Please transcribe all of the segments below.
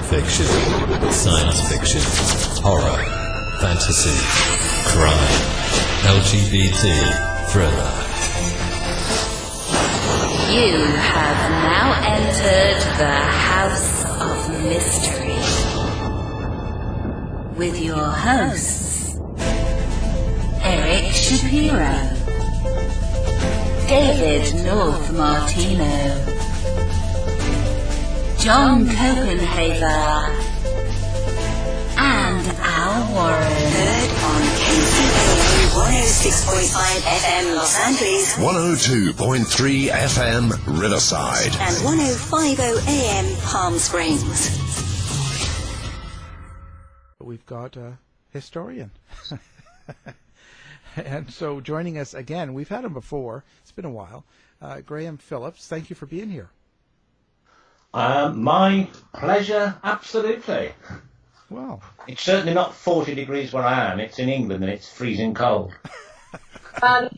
fiction, science fiction, horror, fantasy, crime, LGBT, thriller. You have now entered the House of Mystery with your hosts, Eric Shapiro, David North Martino, John Copenhaver, and Al Warren. Heard on KCAA 106.5 FM Los Angeles, 102.3 FM Riverside, and 105.0 AM Palm Springs. We've got a historian. And so joining us again, we've had him before, it's been a while, Graham Phillips, thank you for being here. My pleasure, absolutely. Wow. It's certainly not 40 degrees where I am. It's in England and it's freezing cold.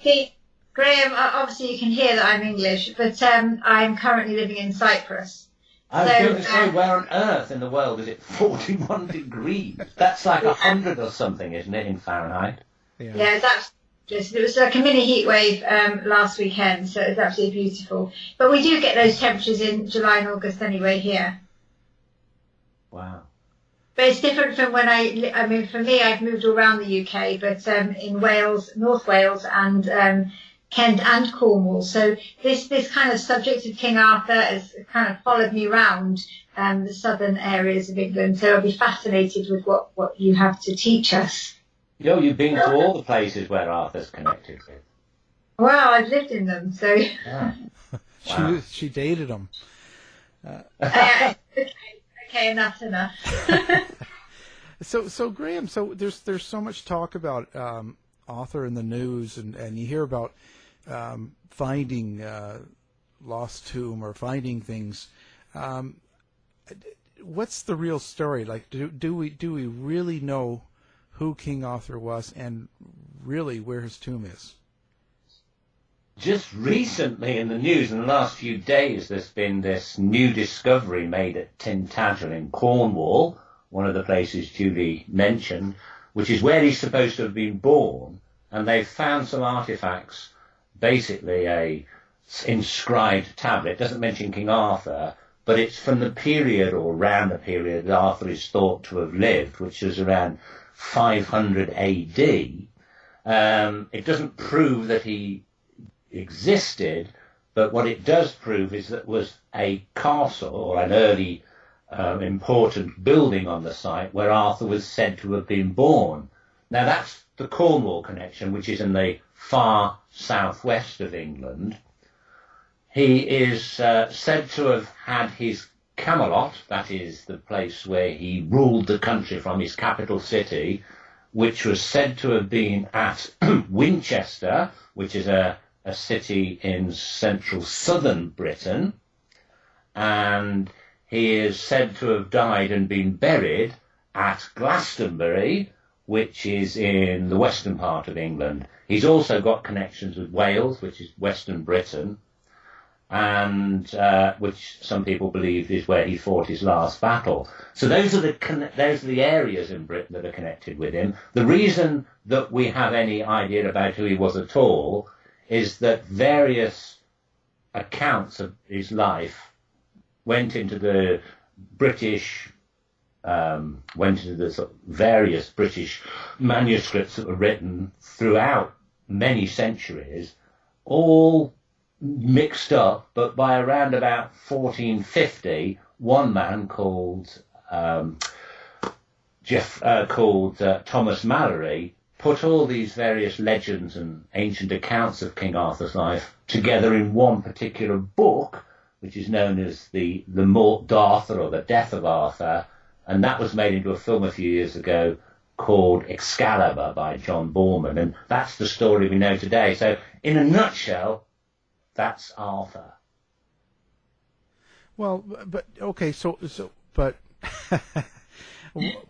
See, Graham, obviously you can hear that I'm English, but I'm currently living in Cyprus. I was going to say, where on earth in the world is it 41 degrees? That's like 100 or something, isn't it, in Fahrenheit? Yeah, it's absolutely just, it was like a mini heat wave last weekend, so it's absolutely beautiful. But we do get those temperatures in July and August anyway here. Wow. But it's different from when I mean, for me, I've moved all around the UK, but in Wales, North Wales and Kent and Cornwall. So this kind of subject of King Arthur has kind of followed me around the southern areas of England. So I'll be fascinated with what you have to teach us. You've been to all the places where Arthur's connected with. Well, I've lived in them, so... Yeah. Wow. She dated him. Okay, enough's enough. So Graham, so there's so much talk about Arthur in the news, and you hear about finding lost tomb or finding things. What's the real story? Like, do we really know who King Arthur was and really where his tomb is? Just recently in the news, in the last few days, there's been this new discovery made at Tintagel in Cornwall, one of the places Julie mentioned, which is where he's supposed to have been born, and they've found some artifacts, basically a inscribed tablet. It doesn't mention King Arthur, but it's from the period, or around the period, that Arthur is thought to have lived, which was around 500 AD. It doesn't prove that he existed, but what it does prove is that it was a castle or an early important building on the site where Arthur was said to have been born. Now that's the Cornwall connection, which is in the far southwest of England. He is said to have had his Camelot, that is the place where he ruled the country from, his capital city, which was said to have been at Winchester, which is a city in central southern Britain, and he is said to have died and been buried at Glastonbury, which is in the western part of England. He's also got connections with Wales, which is western Britain, and which some people believe is where he fought his last battle. So those are the areas in Britain that are connected with him. The reason that we have any idea about who he was at all is that various accounts of his life went into the various British manuscripts that were written throughout many centuries, all mixed up, but by around about 1450, one man called Thomas Mallory put all these various legends and ancient accounts of King Arthur's life together in one particular book, which is known as the Mort d'Arthur, or the Death of Arthur, and that was made into a film a few years ago called Excalibur by John Borman, and that's the story we know today. So in a nutshell, that's Arthur. Well, but okay, but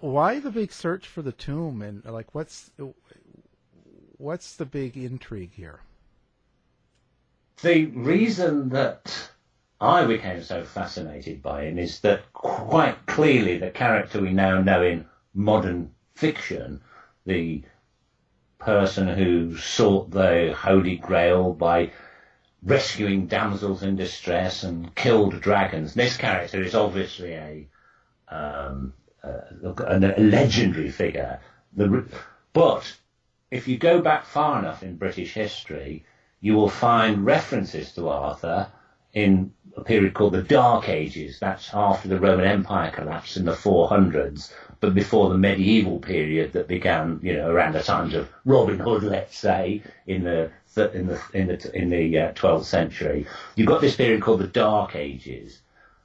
why the big search for the tomb, and like what's the big intrigue here? The reason that I became so fascinated by him is that quite clearly the character we now know in modern fiction, the person who sought the Holy Grail by rescuing damsels in distress and killed dragons. This character is obviously a legendary figure. But if you go back far enough in British history, you will find references to Arthur in a period called the Dark Ages. That's after the Roman Empire collapsed in the 400s, but before the medieval period that began, around the times of Robin Hood, let's say, in the 12th century. You've got this period called the Dark Ages,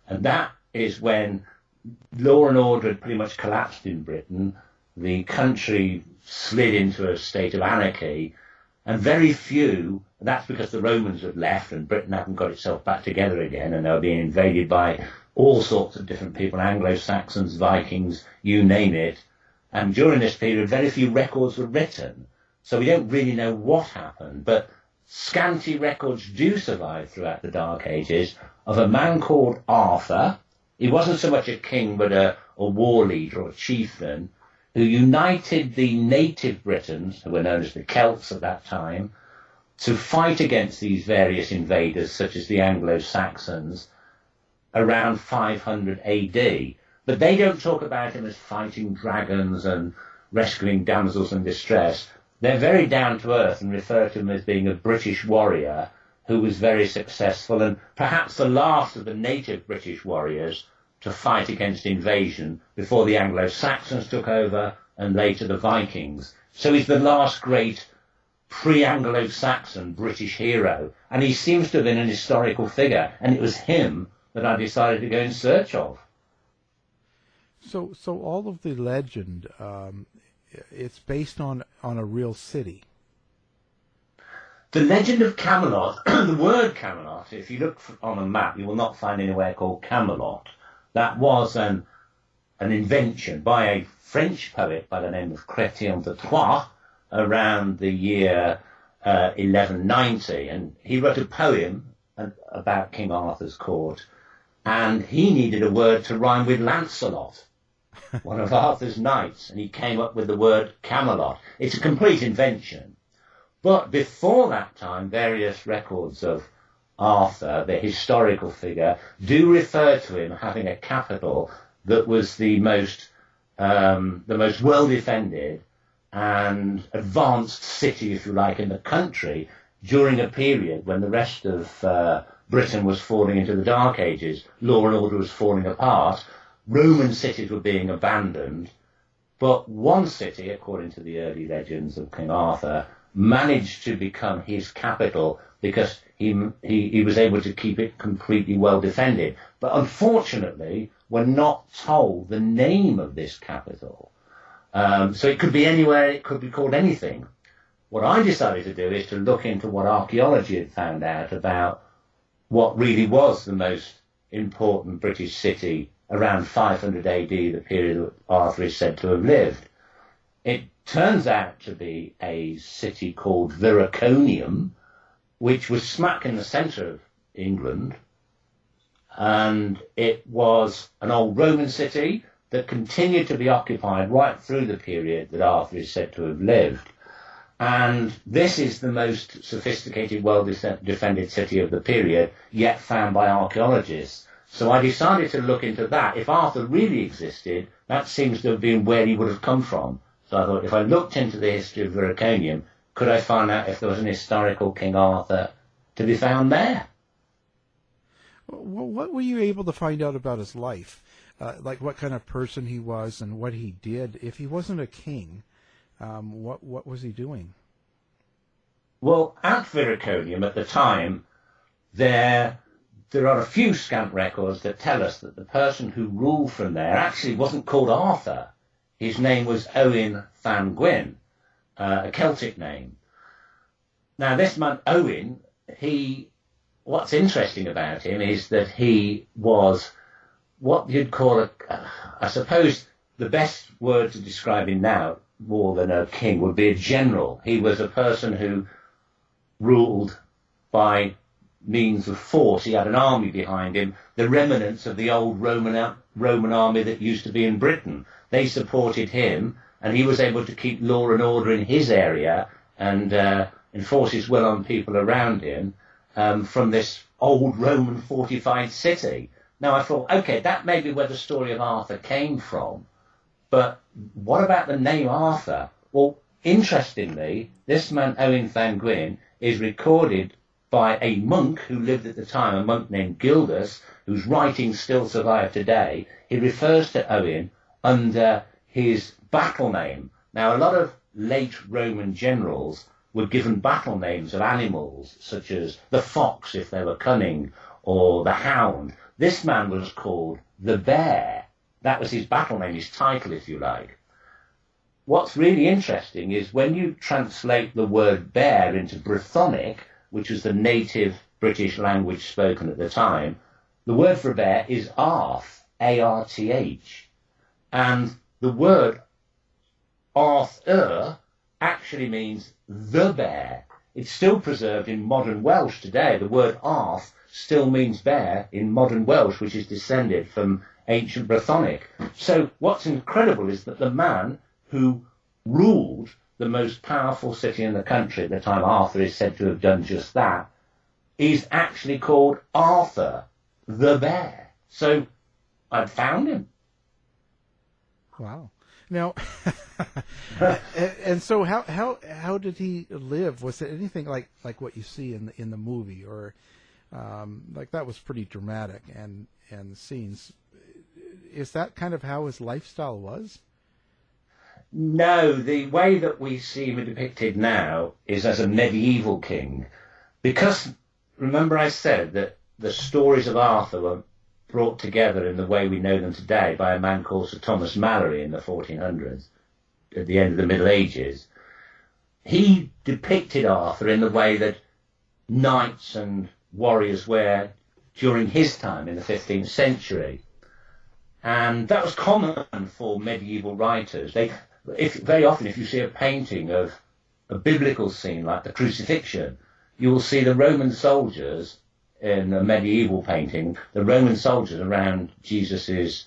and that is when law and order had pretty much collapsed in Britain. The country slid into a state of anarchy, and very few, that's because the Romans had left and Britain hadn't got itself back together again, and they were being invaded by all sorts of different people, Anglo-Saxons, Vikings, you name it. And during this period, very few records were written. So we don't really know what happened, but scanty records do survive throughout the Dark Ages of a man called Arthur. He wasn't so much a king, but a war leader or a chieftain, who united the native Britons, who were known as the Celts at that time, to fight against these various invaders, such as the Anglo-Saxons, around 500 AD. But they don't talk about him as fighting dragons and rescuing damsels in distress. They're very down to earth and refer to him as being a British warrior who was very successful, and perhaps the last of the native British warriors to fight against invasion before the Anglo-Saxons took over and later the Vikings. So he's the last great pre-Anglo-Saxon British hero, and he seems to have been an historical figure, and it was him that I decided to go in search of. So all of the legend, it's based on a real city. The legend of Camelot, the word Camelot, if you look on a map, you will not find anywhere called Camelot. That was an invention by a French poet by the name of Chrétien de Troyes around the year 1190. And he wrote a poem about King Arthur's court, and he needed a word to rhyme with Lancelot, one of Arthur's knights, and he came up with the word Camelot. It's a complete invention. But before that time, various records of Arthur, the historical figure, do refer to him having a capital that was the most well defended and advanced city, if you like, in the country during a period when the rest of Britain was falling into the Dark Ages. Law and order was falling apart. Roman cities were being abandoned. But one city, according to the early legends of King Arthur, managed to become his capital because he was able to keep it completely well defended. But unfortunately, we're not told the name of this capital. So it could be anywhere, it could be called anything. What I decided to do is to look into what archaeology had found out about what really was the most important British city around 500 AD, the period that Arthur is said to have lived. It turns out to be a city called Viraconium, which was smack in the centre of England, and it was an old Roman city that continued to be occupied right through the period that Arthur is said to have lived. And this is the most sophisticated, well-defended city of the period, yet found by archaeologists. So I decided to look into that. If Arthur really existed, that seems to have been where he would have come from. So I thought, if I looked into the history of Viraconium, could I find out if there was an historical King Arthur to be found there? Well, what were you able to find out about his life? Like what kind of person he was and what he did? If he wasn't a king, what was he doing? Well, at Viraconium at the time, there are a few scant records that tell us that the person who ruled from there actually wasn't called Arthur. His name was Owen Fan Gwyn, a Celtic name. Now, this man, Owen, what's interesting about him is that he was what you'd call I suppose the best word to describe him now, more than a king, would be a general. He was a person who ruled by means of force. He had an army behind him, the remnants of the old Roman army that used to be in Britain. They supported him, and he was able to keep law and order in his area and enforce his will on people around him from this old Roman fortified city. Now I thought, okay, that may be where the story of Arthur came from, but what about the name Arthur? Well, interestingly, this man Owen van Gwyn is recorded by a monk who lived at the time, a monk named Gildas, whose writings still survive today. He refers to Owen under his battle name. Now, a lot of late Roman generals were given battle names of animals, such as the fox, if they were cunning, or the hound. This man was called the bear. That was his battle name, his title, if you like. What's really interesting is when you translate the word bear into Brythonic, which was the native British language spoken at the time, the word for bear is Arth, A-R-T-H. And the word Arthur actually means the bear. It's still preserved in modern Welsh today. The word Arth still means bear in modern Welsh, which is descended from ancient Brythonic. So what's incredible is that the man who ruled the most powerful city in the country at the time, Arthur is said to have done just that, is actually called Arthur the Bear. So I'd found him. Wow. Now, and so how did he live? Was it anything like what you see in the movie, or like that was pretty dramatic and the scenes? Is that kind of how his lifestyle was? No, the way that we see him depicted now is as a medieval king, because remember I said that the stories of Arthur were brought together in the way we know them today by a man called Sir Thomas Malory in the 1400s, at the end of the Middle Ages. He depicted Arthur in the way that knights and warriors were during his time in the 15th century. And that was common for medieval writers. Very often, if you see a painting of a biblical scene like the crucifixion, you will see the Roman soldiers in a medieval painting, the Roman soldiers around Jesus's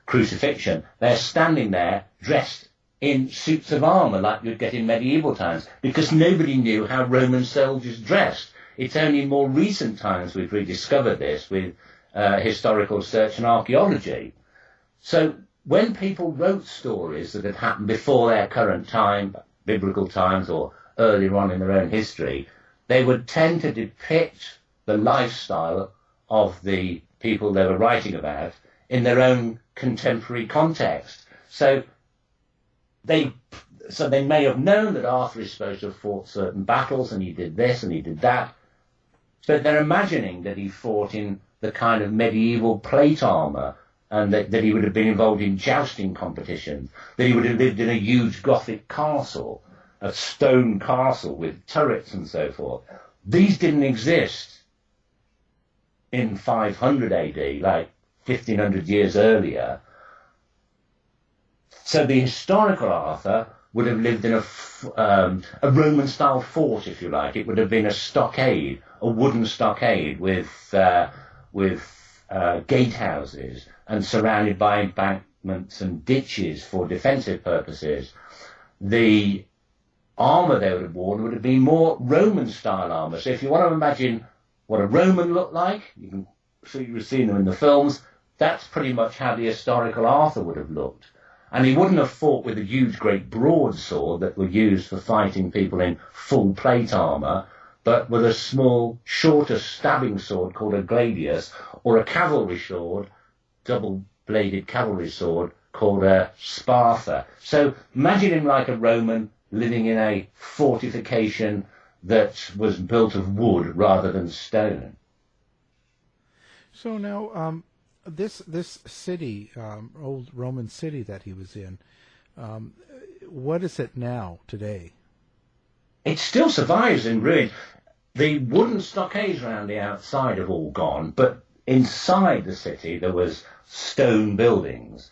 crucifixion. They're standing there dressed in suits of armour like you'd get in medieval times, because nobody knew how Roman soldiers dressed. It's only in more recent times we've rediscovered this with historical research and archaeology. So when people wrote stories that had happened before their current time, biblical times or earlier on in their own history, they would tend to depict the lifestyle of the people they were writing about in their own contemporary context. So they may have known that Arthur is supposed to have fought certain battles and he did this and he did that, but they're imagining that he fought in the kind of medieval plate armour, and that he would have been involved in jousting competitions, that he would have lived in a huge Gothic castle, a stone castle with turrets and so forth. These didn't exist in 500 AD, like 1500 years earlier. So the historical Arthur would have lived in a Roman-style fort, if you like. It would have been a stockade, a wooden stockade with gatehouses and surrounded by embankments and ditches for defensive purposes. The armour they would have worn would have been more Roman-style armour. So if you want to imagine what a Roman looked like, you've seen them in the films, that's pretty much how the historical Arthur would have looked. And he wouldn't have fought with a huge, great broadsword that were used for fighting people in full plate armour, but with a small, shorter stabbing sword called a gladius, or a cavalry sword, double-bladed cavalry sword, called a spatha. So imagine him like a Roman living in a fortification that was built of wood rather than stone. So now, this city, old Roman city that he was in, what is it now, today? It still survives in ruin. The wooden stockades around the outside have all gone, but inside the city there was stone buildings,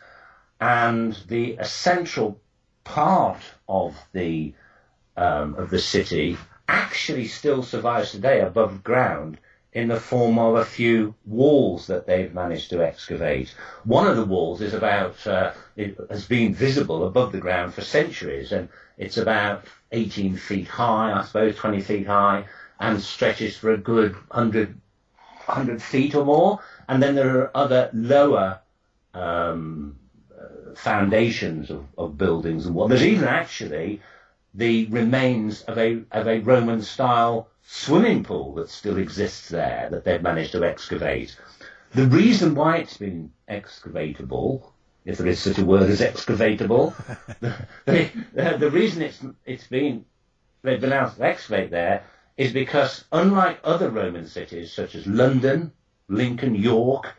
and the central part of the city actually still survives today above ground in the form of a few walls that they've managed to excavate. One of the walls is about, it has been visible above the ground for centuries, and it's about 18 feet high, I suppose, 20 feet high, and stretches for a good 100 feet or more. And then there are other lower foundations of buildings and what. There's even actually the remains of a Roman-style swimming pool that still exists there that they've managed to excavate. The reason why it's been excavatable, if there is such a word as excavatable, the reason they've been able to excavate there is because, unlike other Roman cities such as London, Lincoln, York,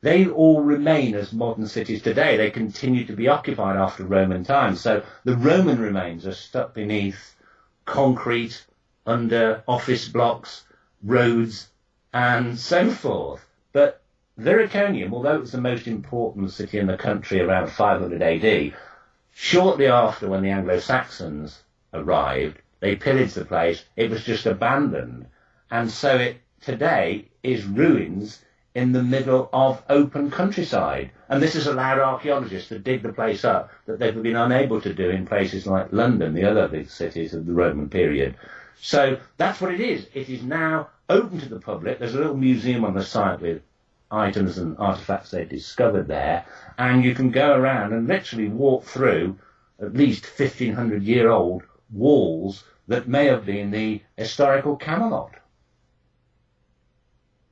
they all remain as modern cities today. They continue to be occupied after Roman times. So the Roman remains are stuck beneath concrete, under office blocks, roads, and so forth. But Viriconium, although it was the most important city in the country around 500 AD, shortly after, when the Anglo-Saxons arrived, they pillaged the place. It was just abandoned. And so it today is ruins in the middle of open countryside. And this has allowed archaeologists to dig the place up that they've been unable to do in places like London, the other big cities of the Roman period. So that's what it is. It is now open to the public. There's a little museum on the site with items and artifacts they've discovered there. And you can go around and literally walk through at least 1,500-year-old walls that may have been the historical Camelot.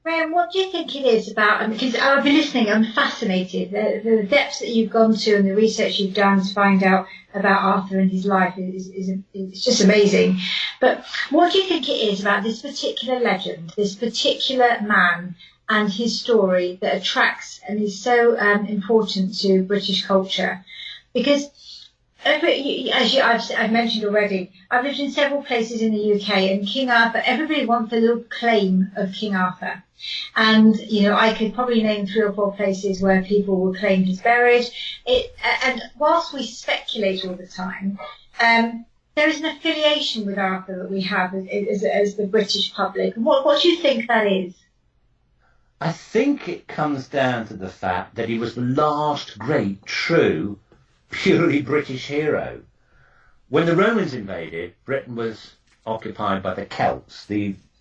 Graham, what do you think it is about, because I've been listening, I'm fascinated, the depths that you've gone to and the research you've done to find out about Arthur and his life is just amazing. But what do you think it is about this particular legend, this particular man and his story that attracts and is so important to British culture? Because I've mentioned already, I've lived in several places in the UK, and King Arthur, everybody wants a little claim of King Arthur. And, I could probably name 3 or 4 places where people will claim he's buried. And whilst we speculate all the time, there is an affiliation with Arthur that we have as the British public. What do you think that is? I think it comes down to the fact that he was the last great, true, purely British hero. When the Romans invaded, Britain was occupied by the Celts,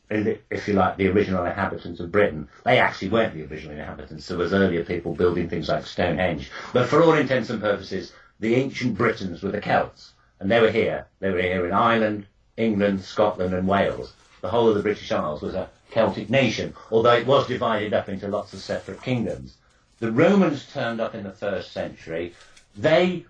if you like, the original inhabitants of Britain. They actually weren't the original inhabitants. There was earlier people building things like Stonehenge. But for all intents and purposes, the ancient Britons were the Celts. And they were here. They were here in Ireland, England, Scotland and Wales. The whole of the British Isles was a Celtic nation, although it was divided up into lots of separate kingdoms. The Romans turned up in the 1st century. They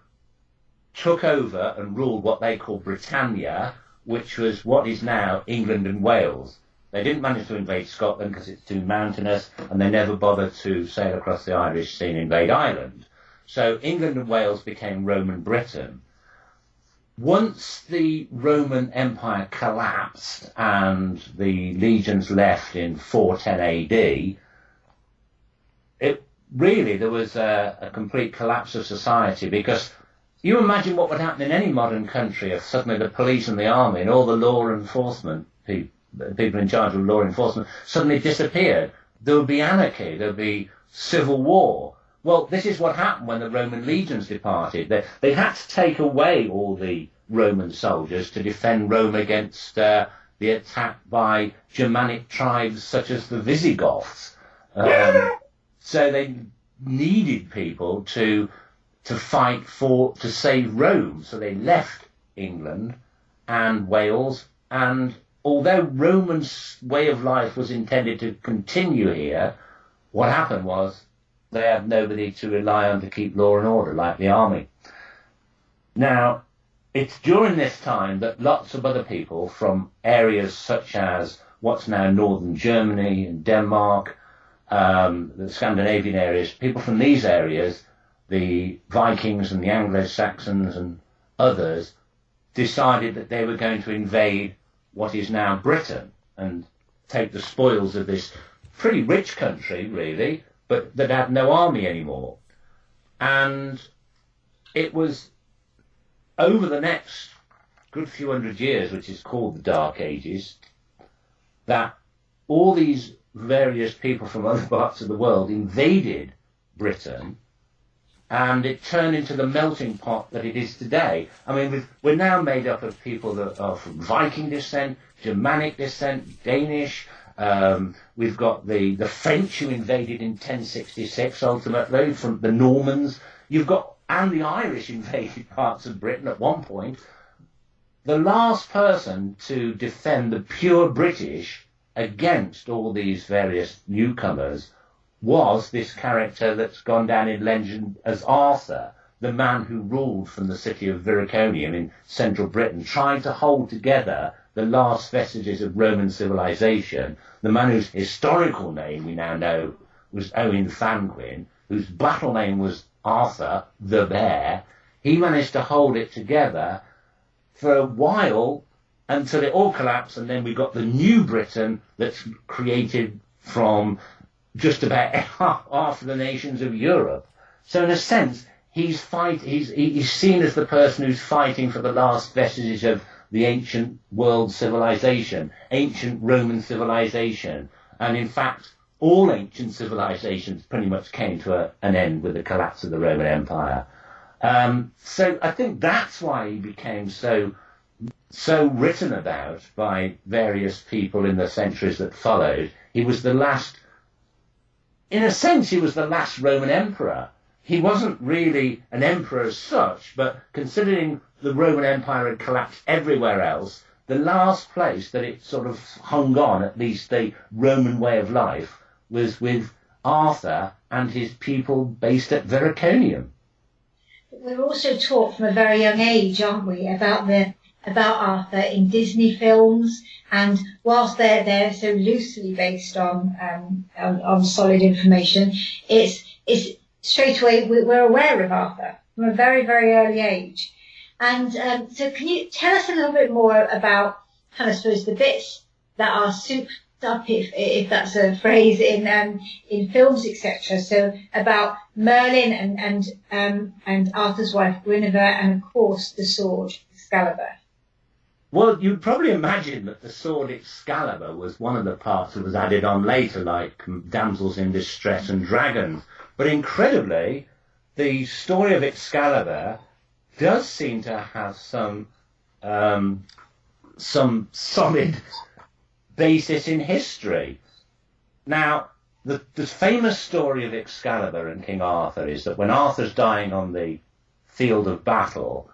took over and ruled what they called Britannia, which was what is now England and Wales. They didn't manage to invade Scotland because it's too mountainous, and they never bothered to sail across the Irish Sea and invade Ireland. So England and Wales became Roman Britain. Once the Roman Empire collapsed and the legions left in 410 AD, there was a complete collapse of society, because you imagine what would happen in any modern country if suddenly the police and the army and all the law enforcement people in charge of law enforcement suddenly disappeared. There would be anarchy, there would be civil war. Well, this is what happened when the Roman legions departed. They had to take away all the Roman soldiers to defend Rome against the attack by Germanic tribes such as the Visigoths. So they needed people to fight to save Rome. So they left England and Wales, and although Roman's way of life was intended to continue here, what happened was they had nobody to rely on to keep law and order, like the army. Now, it's during this time that lots of other people from areas such as what's now northern Germany and Denmark, the Scandinavian areas, people from these areas, the Vikings and the Anglo-Saxons and others, decided that they were going to invade what is now Britain and take the spoils of this pretty rich country, really, but that had no army anymore. And it was over the next good few hundred years, which is called the Dark Ages, that all these various people from other parts of the world invaded Britain, and it turned into the melting pot that it is today. I mean, we're now made up of people that are from Viking descent, Germanic descent, Danish. We've got the French who invaded in 1066, ultimately, from the Normans. And the Irish invaded parts of Britain at one point. The last person to defend the pure British against all these various newcomers was this character that's gone down in legend as Arthur, the man who ruled from the city of Viriconium in central Britain, trying to hold together the last vestiges of Roman civilization, the man whose historical name we now know was Owen Fanquin, whose battle name was Arthur the Bear. He managed to hold it together for a while until it all collapsed, and then we got the new Britain that's created from just about half of the nations of Europe. So in a sense, he's seen as the person who's fighting for the last vestiges of the ancient world civilization, ancient Roman civilization. And in fact, all ancient civilizations pretty much came to an end with the collapse of the Roman Empire. So I think that's why he became so written about by various people in the centuries that followed. He was the last, in a sense, he was the last Roman emperor. He wasn't really an emperor as such, but considering the Roman Empire had collapsed everywhere else, the last place that it sort of hung on, at least the Roman way of life, was with Arthur and his people based at Viriconium. We're also taught from a very young age, aren't we, about Arthur in Disney films, and whilst they're so loosely based on solid information, it's straight away we're aware of Arthur from a very, very early age. And so can you tell us a little bit more about kind of, I suppose, the bits that are souped up, if that's a phrase, in films, etc. So about Merlin and Arthur's wife Guinevere, and of course the sword Excalibur. Well, you'd probably imagine that the sword Excalibur was one of the parts that was added on later, like damsels in distress and dragons. But incredibly, the story of Excalibur does seem to have some solid basis in history. Now, the famous story of Excalibur and King Arthur is that when Arthur's dying on the field of battle,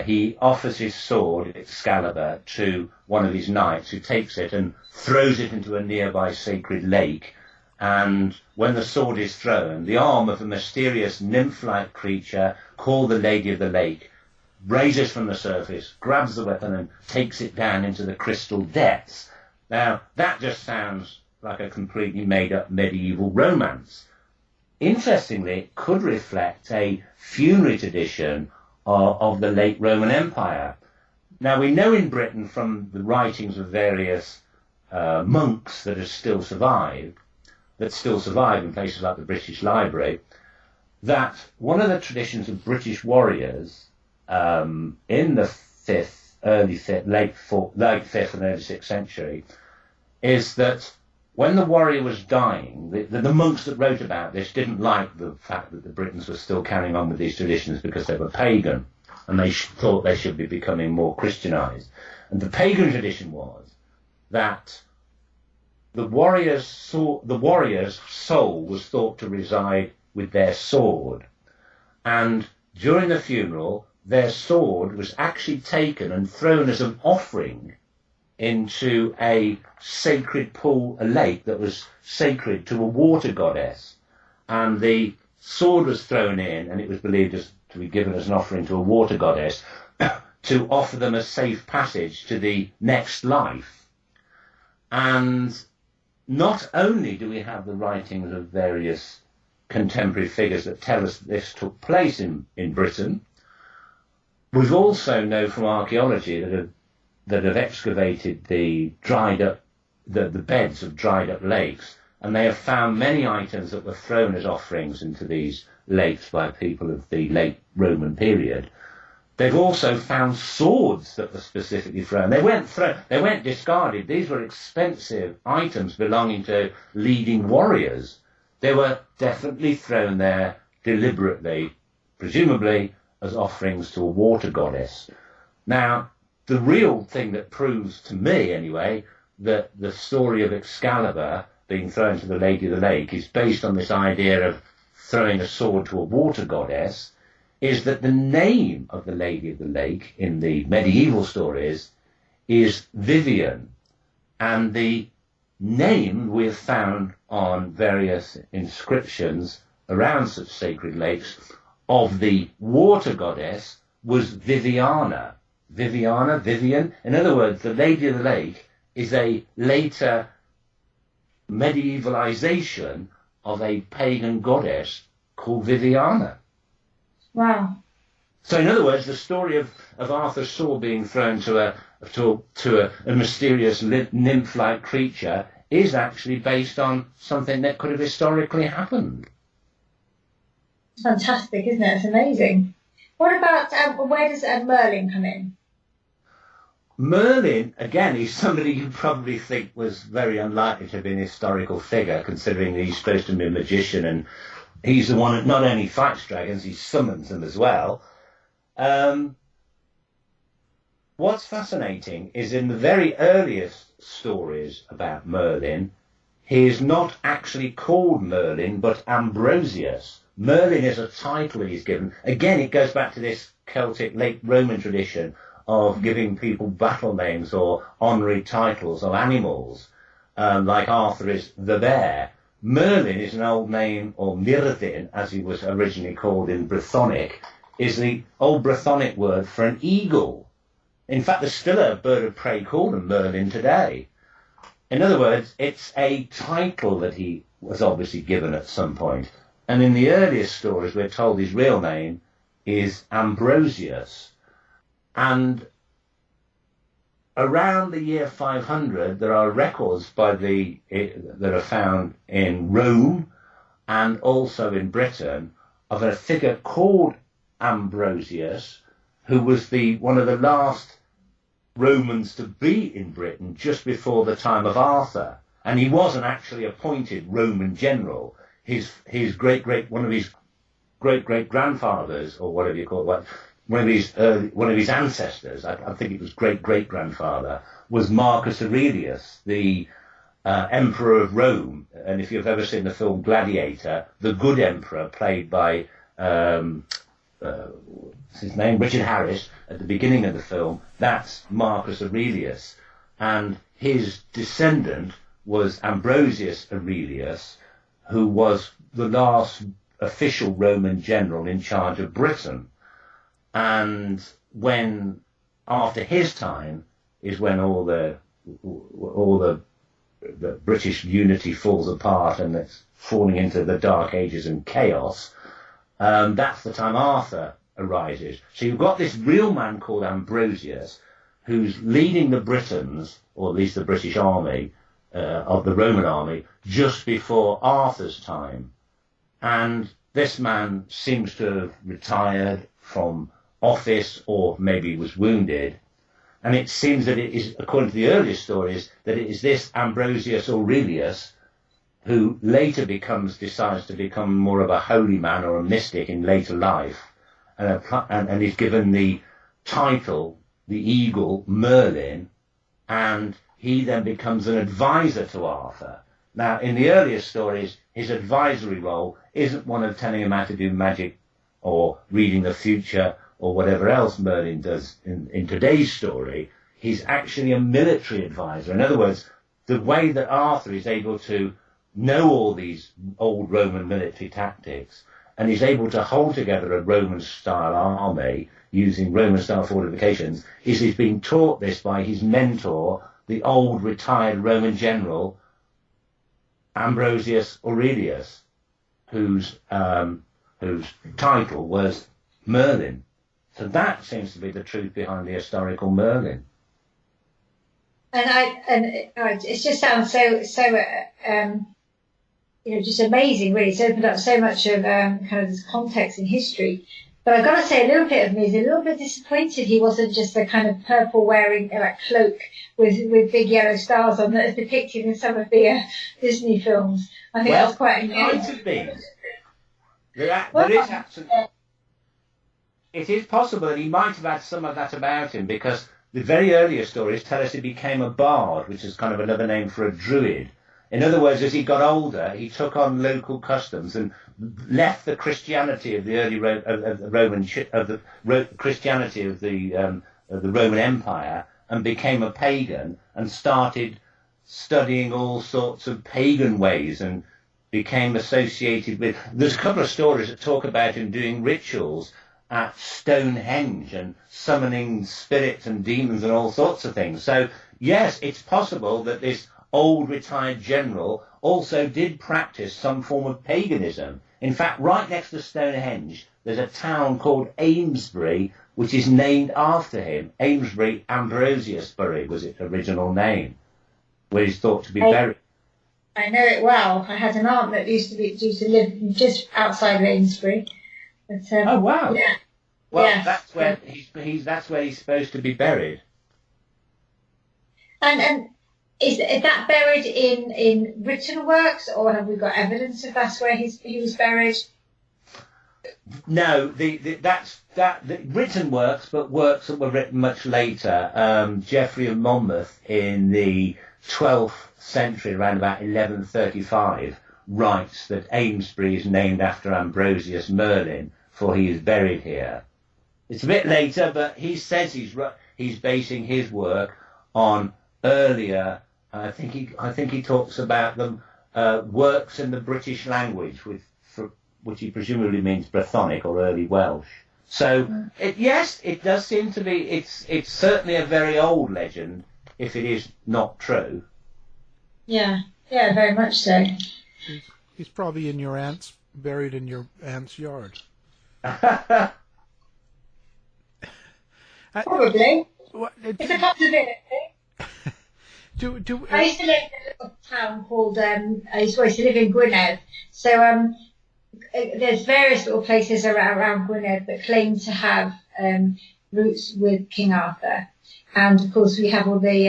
he offers his sword, Excalibur, to one of his knights, who takes it and throws it into a nearby sacred lake. And when the sword is thrown, the arm of a mysterious nymph-like creature called the Lady of the Lake raises from the surface, grabs the weapon and takes it down into the crystal depths. Now, that just sounds like a completely made-up medieval romance. Interestingly, it could reflect a funerary tradition of the late Roman Empire. Now, we know in Britain from the writings of various monks that still survive in places like the British Library, that one of the traditions of British warriors in the late 5th and early 6th century is that when the warrior was dying, the monks that wrote about this didn't like the fact that the Britons were still carrying on with these traditions because they were pagan, and they thought they should be becoming more Christianized. And the pagan tradition was that the warrior's soul was thought to reside with their sword, and during the funeral, their sword was actually taken and thrown as an offering into a sacred pool, a lake that was sacred to a water goddess. And the sword was thrown in, and it was believed to be given as an offering to a water goddess to offer them a safe passage to the next life. And not only do we have the writings of various contemporary figures that tell us this took place in Britain, we've also know from archaeology that have excavated the beds of dried up lakes, and they have found many items that were thrown as offerings into these lakes by people of the late Roman period They've also found swords that were specifically thrown. They weren't discarded. These were expensive items belonging to leading warriors. They were definitely thrown there deliberately, presumably as offerings to a water goddess. Now, the real thing that proves to me, anyway, that the story of Excalibur being thrown to the Lady of the Lake is based on this idea of throwing a sword to a water goddess, is that the name of the Lady of the Lake in the medieval stories is Vivian, and the name we have found on various inscriptions around such sacred lakes of the water goddess was Viviana. Vivian. In other words, the Lady of the Lake is a later medievalization of a pagan goddess called Viviana. Wow. So in other words, the story of Arthur's sword being thrown to a mysterious nymph-like creature is actually based on something that could have historically happened. It's fantastic, isn't it? It's amazing. What about, where does Merlin come in? Merlin, again, is somebody you probably think was very unlikely to be an historical figure, considering that he's supposed to be a magician, and he's the one that not only fights dragons, he summons them as well. What's fascinating is in the very earliest stories about Merlin, he is not actually called Merlin, but Ambrosius. Merlin is a title he's given. Again, it goes back to this Celtic, late Roman tradition of giving people battle names or honorary titles of animals, like Arthur is the bear. Merlin is an old name, or Myrddin, as he was originally called in Brythonic, is the old Brythonic word for an eagle. In fact, there's still a bird of prey called a Merlin today. In other words, it's a title that he was obviously given at some point. And in the earliest stories, we're told his real name is Ambrosius. And around the year 500, there are records that are found in Rome and also in Britain of a figure called Ambrosius, who was one of the last Romans to be in Britain just before the time of Arthur. And he wasn't actually appointed Roman general. One of his great grandfathers, or whatever you call it, one of his ancestors, I think it was great grandfather, was Marcus Aurelius, the emperor of Rome. And if you've ever seen the film Gladiator, the good emperor, played by what's his name, Richard Harris, at the beginning of the film, that's Marcus Aurelius, and his descendant was Ambrosius Aurelius, who was the last official Roman general in charge of Britain. And after his time is when all the British unity falls apart and it's falling into the Dark Ages and chaos. That's the time Arthur arises. So you've got this real man called Ambrosius, who's leading the Britons, or at least the British army, of the Roman army, just before Arthur's time. And this man seems to have retired from office, or maybe was wounded. And it seems that it is, according to the earliest stories, that it is this Ambrosius Aurelius who later decides to become more of a holy man or a mystic in later life, and is given the title, the eagle, Merlin, and he then becomes an advisor to Arthur. Now, in the earliest stories, his advisory role isn't one of telling him how to do magic or reading the future or whatever else Merlin does in today's story. He's actually a military advisor. In other words, the way that Arthur is able to know all these old Roman military tactics, and he's able to hold together a Roman-style army using Roman-style fortifications, is he's being taught this by his mentor, the old retired Roman general, Ambrosius Aurelius, whose title was Merlin. So that seems to be the truth behind the historical Merlin. And it just sounds so just amazing, really. It's opened up so much of kind of this context in history. But I've got to say, a little bit of me is a little bit disappointed he wasn't just a kind of purple wearing cloak with big yellow stars on that is depicted in some of the Disney films. I think that's quite might have been. There is absolutely. It is possible that he might have had some of that about him, because the very earlier stories tell us he became a bard, which is kind of another name for a druid. In other words, as he got older, he took on local customs and left the Christianity of the early Christianity of the Roman Empire and became a pagan and started studying all sorts of pagan ways and became associated with. There's a couple of stories that talk about him doing rituals at Stonehenge and summoning spirits and demons and all sorts of things. So yes, it's possible that this old retired general also did practice some form of paganism. In fact, right next to Stonehenge, there's a town called Amesbury, which is named after him. Amesbury Ambrosiusbury was its original name, where he's thought to be buried. I know it well. I had an aunt that used to live just outside of Amesbury. But, oh wow! Yeah. Well, yes. That's where that's where he's supposed to be buried. And is that buried in written works, or have we got evidence of that's where he was buried? No, that's the written works, but works that were written much later. Geoffrey of Monmouth in the 12th century, around about 1135, writes that Amesbury is named after Ambrosius Merlin, for he is buried here. It's a bit later, but he says he's basing his work on earlier. I think he talks about them works in the British language, which he presumably means Brythonic or early Welsh. So yes, it does seem to be. It's certainly a very old legend, if it is not true. Yeah, very much so. He's probably buried in your aunt's yard. Probably. It's a possibility. I used to live in a little town called, I used to live in Gwynedd. So there's various little places around Gwynedd that claim to have roots with King Arthur. And of course we have all the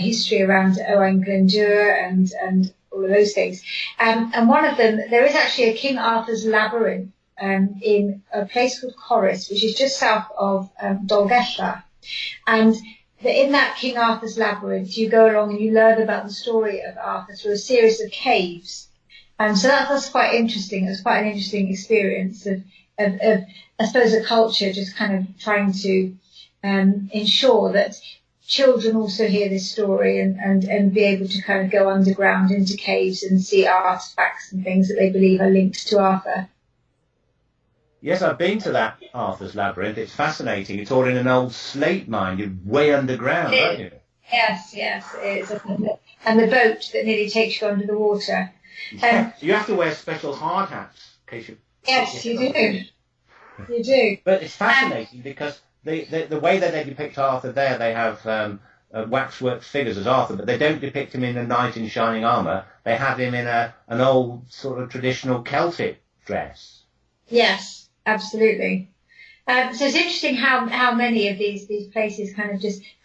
history around Owain Glyndŵr and all of those things. And one of them, there is actually a King Arthur's labyrinth in a place called Corris, which is just south of Dolgellau. And in that King Arthur's labyrinth, you go along and you learn about the story of Arthur through a series of caves. And so that's quite interesting. It was quite an interesting experience of I suppose, a culture just kind of trying to ensure that children also hear this story and be able to kind of go underground into caves and see artifacts and things that they believe are linked to Arthur. Yes, I've been to that Arthur's Labyrinth. It's fascinating. It's all in an old slate mine. You're way underground, aren't you? Yes, it is. And the boat that nearly takes you under the water. You have to wear special hard hats in case you... Yes, you do. You do. But it's fascinating because the way that they depict Arthur there, they have waxwork figures as Arthur, but they don't depict him in a knight in shining armour. They have him in an old sort of traditional Celtic dress. Yes. Absolutely. So it's interesting how many of these places kind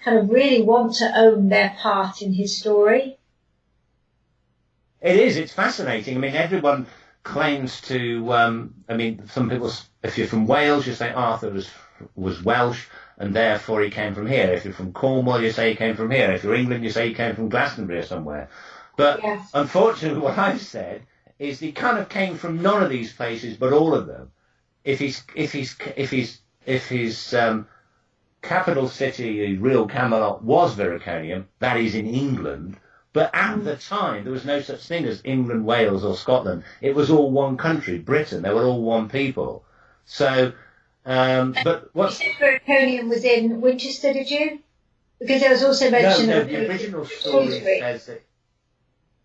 of really want to own their part in his story. It is. It's fascinating. I mean, everyone claims to. Some people. If you're from Wales, you say Arthur was Welsh, and therefore he came from here. If you're from Cornwall, you say he came from here. If you're England, you say he came from Glastonbury or somewhere. But yes. Unfortunately, what I've said is he kind of came from none of these places, but all of them. If his capital city, real Camelot, was Vericonium, that is in England, but at the time there was no such thing as England, Wales, or Scotland. It was all one country, Britain. They were all one people. So, but what? You said Vericonium was in Winchester, did you? Because there was also mention of the original story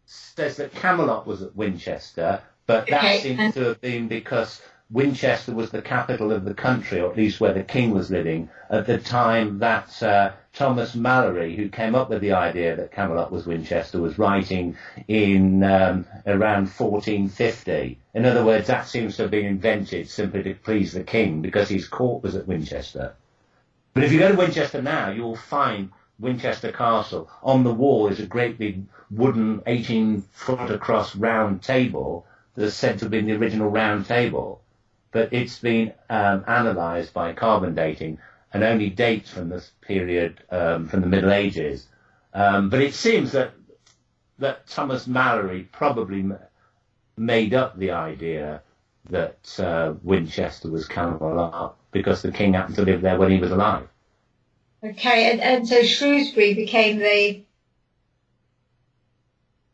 says that Camelot was at Winchester, but that seems to have been because Winchester was the capital of the country, or at least where the king was living, at the time that Thomas Malory, who came up with the idea that Camelot was Winchester, was writing in around 1450. In other words, that seems to have been invented simply to please the king because his court was at Winchester. But if you go to Winchester now, you'll find Winchester Castle. On the wall is a great big wooden 18-foot across round table that's said to have been the original round table. But it's been analysed by carbon dating and only dates from this period, from the Middle Ages. But it seems that Thomas Malory probably made up the idea that Winchester was Camelot because the king happened to live there when he was alive. Okay, and so Shrewsbury became the...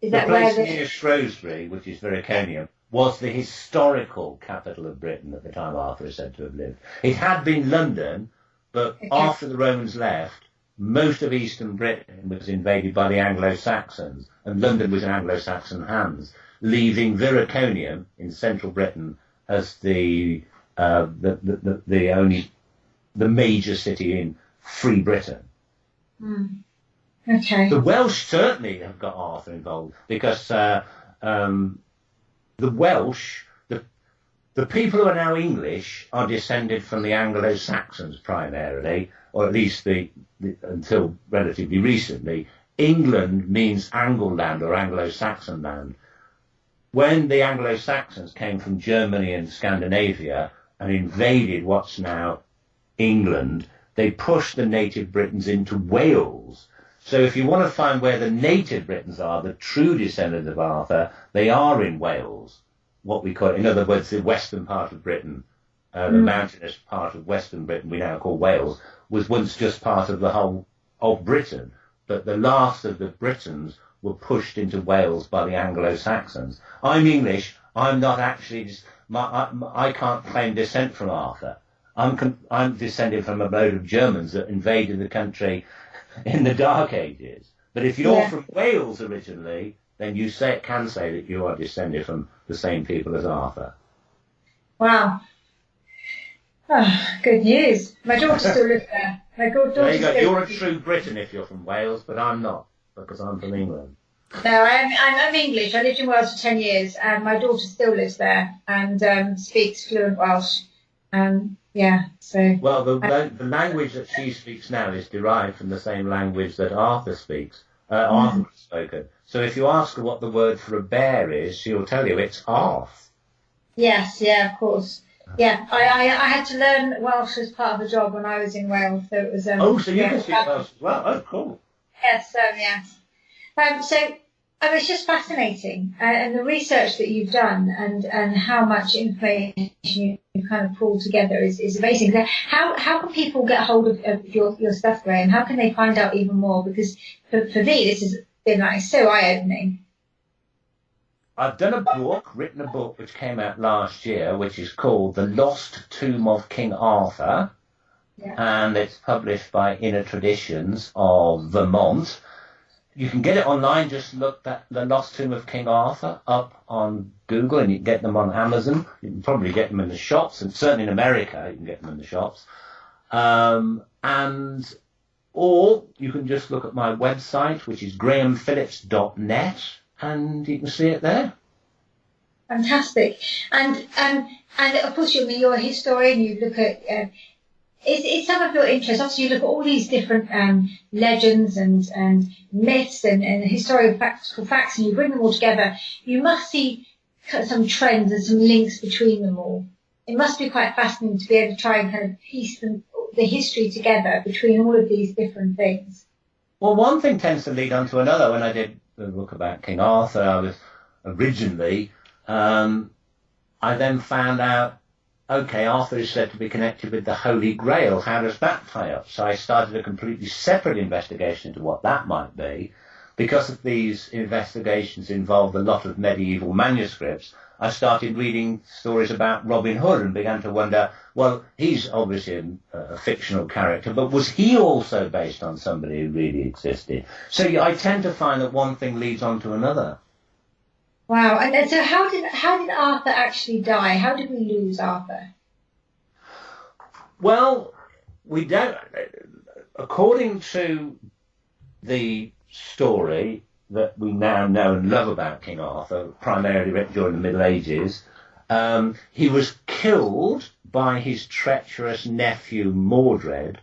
Is that where place near Shrewsbury, which is Vericonium, was the historical capital of Britain at the time Arthur is said to have lived. It had been London, but after the Romans left, most of eastern Britain was invaded by the Anglo-Saxons, and London was in Anglo-Saxon hands, leaving Vericonium in central Britain as the major city in free Britain. Mm. Okay. The Welsh certainly have got Arthur involved because the Welsh, the people who are now English are descended from the Anglo-Saxons primarily, or at least until relatively recently. England means Angleland or Anglo-Saxon land. When the Anglo-Saxons came from Germany and Scandinavia and invaded what's now England, they pushed the native Britons into Wales. So if you want to find where the native Britons are, the true descendants of Arthur, they are in Wales, what we call, in other words, the western part of Britain, the mountainous part of western Britain we now call Wales, was once just part of the whole of Britain. But the last of the Britons were pushed into Wales by the Anglo-Saxons. I'm English. I'm not actually, I can't claim descent from Arthur. I'm descended from a load of Germans that invaded the country in the Dark Ages. But if you're from Wales originally, then you can say that you are descended from the same people as Arthur. Wow. Oh, good news. My daughter still lives there. There you go. You're a true Briton if you're from Wales, but I'm not, because I'm from England. No, I'm English. I lived in Wales for 10 years, and my daughter still lives there and speaks fluent Welsh. Well, the language that she speaks now is derived from the same language that Arthur speaks. Arthur has spoken. So if you ask her what the word for a bear is, she'll tell you it's arth. Yes, yeah, of course. Yeah, I had to learn Welsh as part of the job when I was in Wales, so it was. So you can speak Welsh as well. Oh, cool. Yes, yes. So it's just fascinating, and the research that you've done, and how much information you kind of pulled together is amazing. How can people get hold of your stuff, Graham? How can they find out even more? Because for me, this has been like so eye-opening. I've written a book which came out last year, which is called The Lost Tomb of King Arthur, and it's published by Inner Traditions of Vermont. You can get it online, just look at The Lost Tomb of King Arthur up on Google, and you can get them on Amazon. You can probably get them in the shops, and certainly in America you can get them in the shops. Or you can just look at my website, which is grahamphillips.net, and you can see it there. Fantastic. And of course, you're a historian. You look at it's some of your interest. Obviously, you look at all these different legends and myths and historical facts, and you bring them all together. You must see some trends and some links between them all. It must be quite fascinating to be able to try and kind of piece the history together between all of these different things. Well, one thing tends to lead on to another. When I did the book about King Arthur, I was originally, I then found out, okay, Arthur is said to be connected with the Holy Grail. How does that tie up? So I started a completely separate investigation into what that might be. Because of these investigations involved a lot of medieval manuscripts, I started reading stories about Robin Hood and began to wonder, well, he's obviously a fictional character, but was he also based on somebody who really existed? So I tend to find that one thing leads on to another. Wow. And so how did Arthur actually die? How did we lose Arthur? Well, we don't. According to the story that we now know and love about King Arthur, primarily written during the Middle Ages, he was killed by his treacherous nephew Mordred,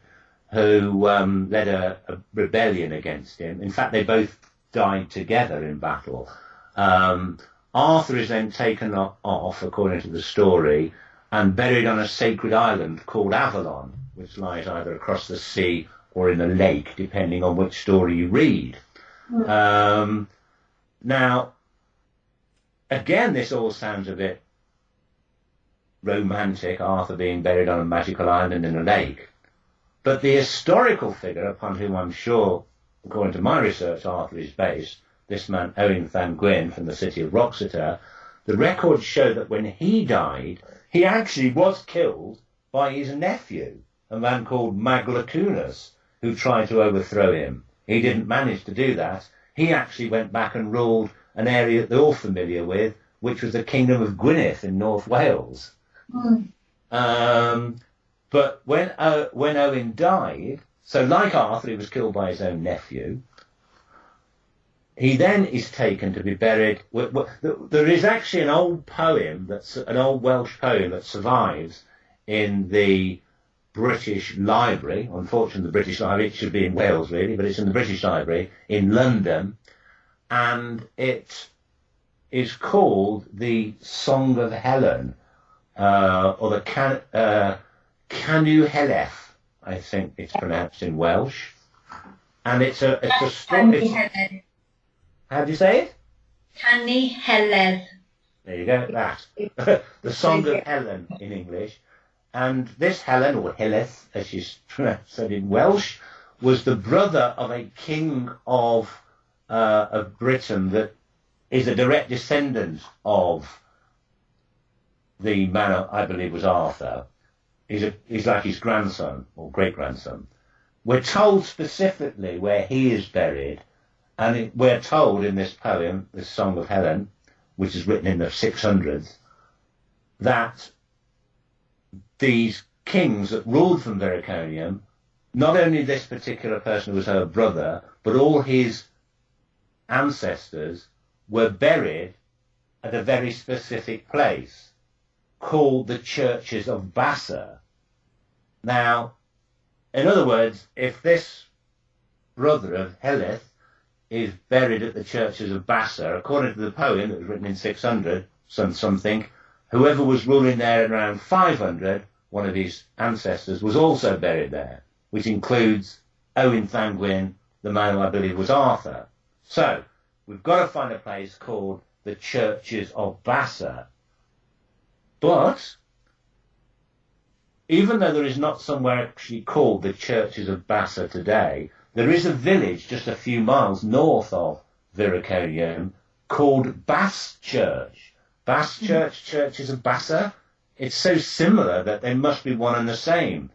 who led a rebellion against him. In fact, they both died together in battle. Arthur is then taken off, according to the story, and buried on a sacred island called Avalon, which lies either across the sea or in a lake, depending on which story you read. Now, again, this all sounds a bit romantic, Arthur being buried on a magical island in a lake. But the historical figure upon whom I'm sure, according to my research, Arthur is based, this man Owain Llangwyn from the city of Wroxeter, the records show that when he died, he actually was killed by his nephew, a man called Maglacunas, who tried to overthrow him. He didn't manage to do that. He actually went back and ruled an area that they're all familiar with, which was the Kingdom of Gwynedd in North Wales. But when Owain died, so like Arthur, he was killed by his own nephew. He then is taken to be buried. There is actually an old Welsh poem that survives in the British Library. Unfortunately, the British Library, it should be in Wales really, but it's in the British Library in London, and it is called the Song of Helen, or the Canu Heleth, I think it's pronounced in Welsh, and it's a story. How do you say it? Canu Heledd. There you go, that. The Song of Helen in English. And this Helen, or Heleth, as she's said in Welsh, was the brother of a king of Britain that is a direct descendant of the man I believe was Arthur. He's like his grandson, or great-grandson. We're told specifically where he is buried, and we're told in this poem, this Song of Helen, which is written in the 600s, that these kings that ruled from Vericonium, not only this particular person who was her brother, but all his ancestors were buried at a very specific place called the Churches of Bassa. Now, in other words, if this brother of Heleth is buried at the Churches of Bassa, according to the poem that was written in 600, something, whoever was ruling there around 500, one of his ancestors, was also buried there, which includes Owain Llangwyn, the man who I believe was Arthur. So, we've got to find a place called the Churches of Bassa. But, even though there is not somewhere actually called the Churches of Bassa today, there is a village just a few miles north of Vericonium called Bass Church. Bass Church, Churches of Bassa. It's so similar that they must be one and the same.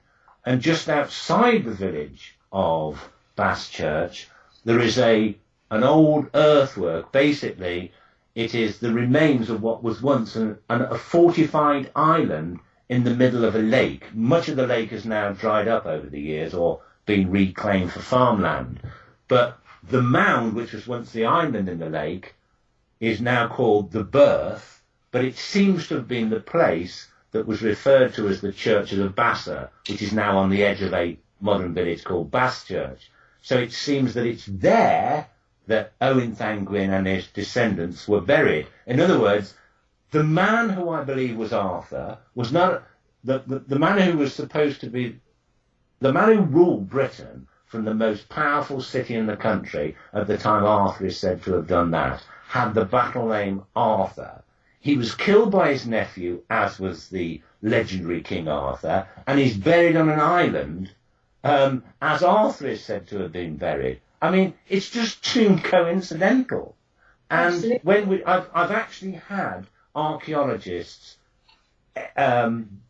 And just outside the village of Bass Church, there is an old earthwork. Basically, it is the remains of what was once a fortified island in the middle of a lake. Much of the lake has now dried up over the years or been reclaimed for farmland. But the mound, which was once the island in the lake, is now called the Berth, but it seems to have been the place that was referred to as the Churches of Bassa, which is now on the edge of a modern village called Bass Church. So it seems that it's there that Owain Llangwyn and his descendants were buried. In other words, the man who I believe was Arthur was not the man who was supposed to be the man who ruled Britain from the most powerful city in the country at the time Arthur is said to have done that, had the battle name Arthur. He was killed by his nephew, as was the legendary King Arthur, and he's buried on an island, as Arthur is said to have been buried. I mean, it's just too coincidental. And Absolutely. I've actually had archaeologists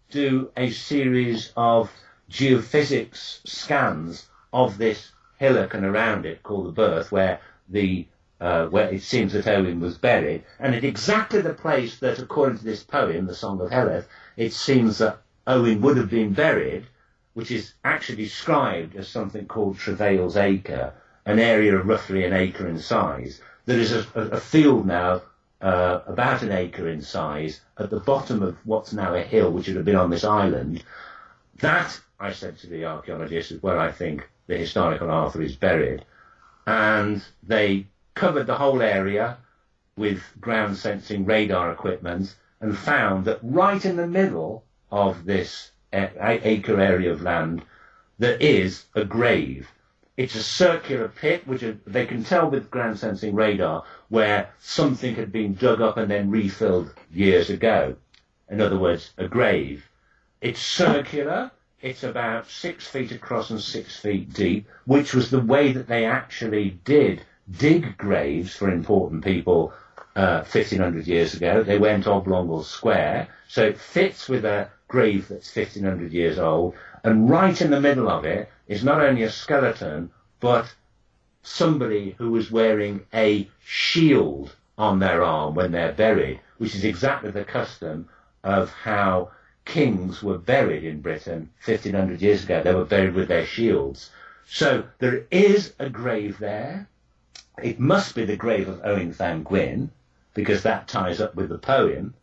do a series of geophysics scans of this hillock and around it called the Berth, where the where it seems that Owen was buried, and at exactly the place that, according to this poem, the Song of Heleth, it seems that Owen would have been buried, which is actually described as something called Travail's Acre, an area of roughly an acre in size. There is a field now about an acre in size at the bottom of what's now a hill, which would have been on this island. That, I said to the archaeologists, is where I think the historical Arthur is buried. And they covered the whole area with ground sensing radar equipment and found that right in the middle of this acre area of land there is a grave. It's a circular pit, which they can tell with ground sensing radar, where something had been dug up and then refilled years ago. In other words, a grave. It's circular. It's about 6 feet across and 6 feet deep, which was the way that they actually did dig graves for important people 1,500 years ago. They went oblong or square, so it fits with a grave that's 1,500 years old, and right in the middle of it is not only a skeleton, but somebody who was wearing a shield on their arm when they're buried, which is exactly the custom of how kings were buried in Britain 1,500 years ago. They were buried with their shields. So there is a grave there. It must be the grave of Owen Van Gwyn, because that ties up with the poem.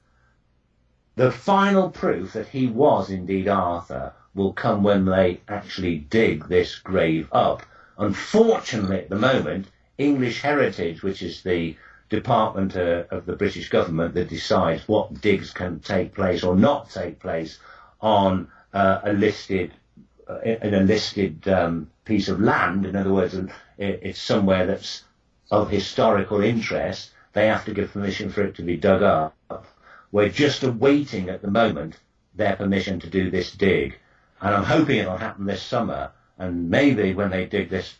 The final proof that he was indeed Arthur will come when they actually dig this grave up. Unfortunately, at the moment, English Heritage, which is the department of the British government that decides what digs can take place or not take place on a listed piece of land. In other words, it's somewhere that's of historical interest. They have to give permission for it to be dug up. We're just awaiting at the moment their permission to do this dig. And I'm hoping it'll happen this summer. And maybe when they dig this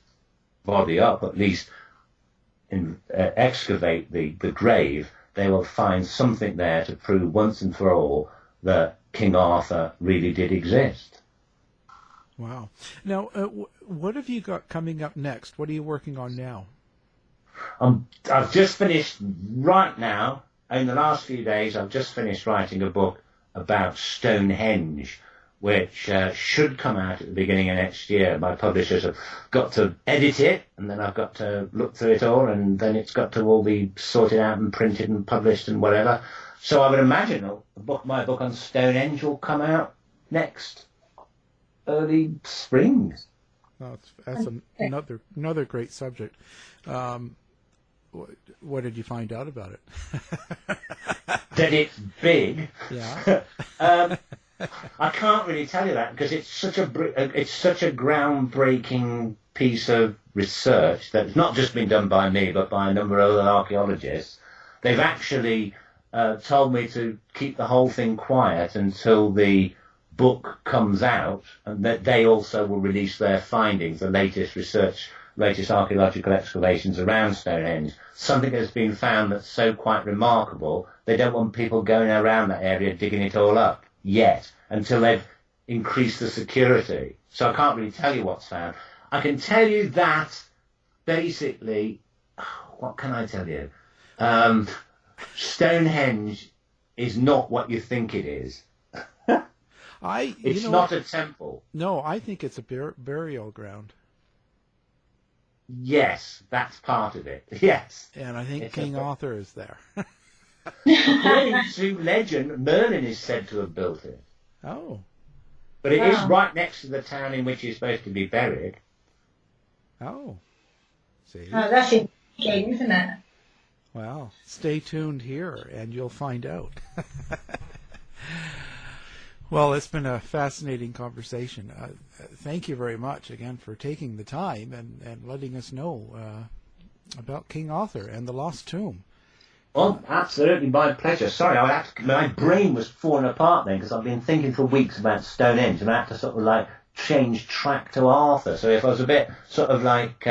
body up, at least excavate the grave, they will find something there to prove once and for all that King Arthur really did exist. Wow. Now, what have you got coming up next? What are you working on now? I've just finished right now, in the last few days, I've just finished writing a book about Stonehenge, which should come out at the beginning of next year. My publishers have got to edit it, and then I've got to look through it all, and then it's got to all be sorted out and printed and published and whatever. So I would imagine my book on Stonehenge will come out next early spring. Oh, that's another great subject. What did you find out about it? That it's big. Yeah. I can't really tell you that because it's such a groundbreaking piece of research that's not just been done by me but by a number of other archaeologists. They've actually told me to keep the whole thing quiet until the book comes out, and that they also will release their findings, the latest research, latest archaeological excavations around Stonehenge. Something has been found that's so quite remarkable, they don't want people going around that area digging it all up yet, until they've increased the security. So I can't really tell you what's found. I can tell you that, basically, what can I tell you? Stonehenge is not what you think it is. It's not a temple. No, I think it's a burial ground. Yes, that's part of it. Yes. And I think King Arthur is there. According to legend, Merlin is said to have built it. Oh. But it is right next to the town in which he's supposed to be buried. Oh. See? Oh, that's intriguing, isn't it? Well, stay tuned here and you'll find out. Well, it's been a fascinating conversation. Thank you very much again for taking the time and letting us know about King Arthur and the Lost Tomb. Well, absolutely, my pleasure. Sorry, my brain was falling apart then because I've been thinking for weeks about Stonehenge and I had to sort of like change track to Arthur. So if I was a bit sort of like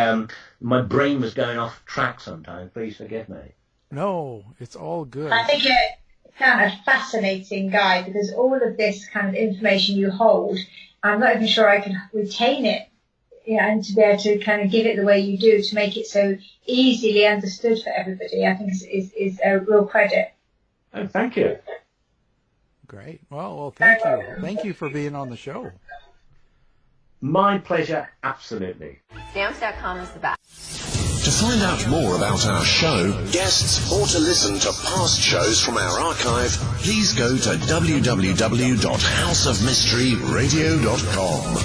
my brain was going off track sometimes, please forgive me. No, it's all good. I think you're kind of fascinating guy because all of this kind of information you hold, I'm not even sure I can retain it and to be able to kind of give it the way you do, to make it so easily understood for everybody, I think is a real credit. Oh, thank you. Great. Well, thank you. Thank you for being on the show. My pleasure, absolutely. Stamps.com is the best. To find out more about our show, guests, or to listen to past shows from our archive, please go to www.houseofmysteryradio.com.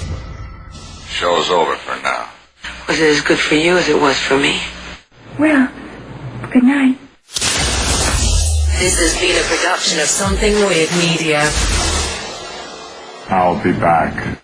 Show's over for now. Was it as good for you as it was for me? Well, good night. This has been a production of Something Weird Media. I'll be back.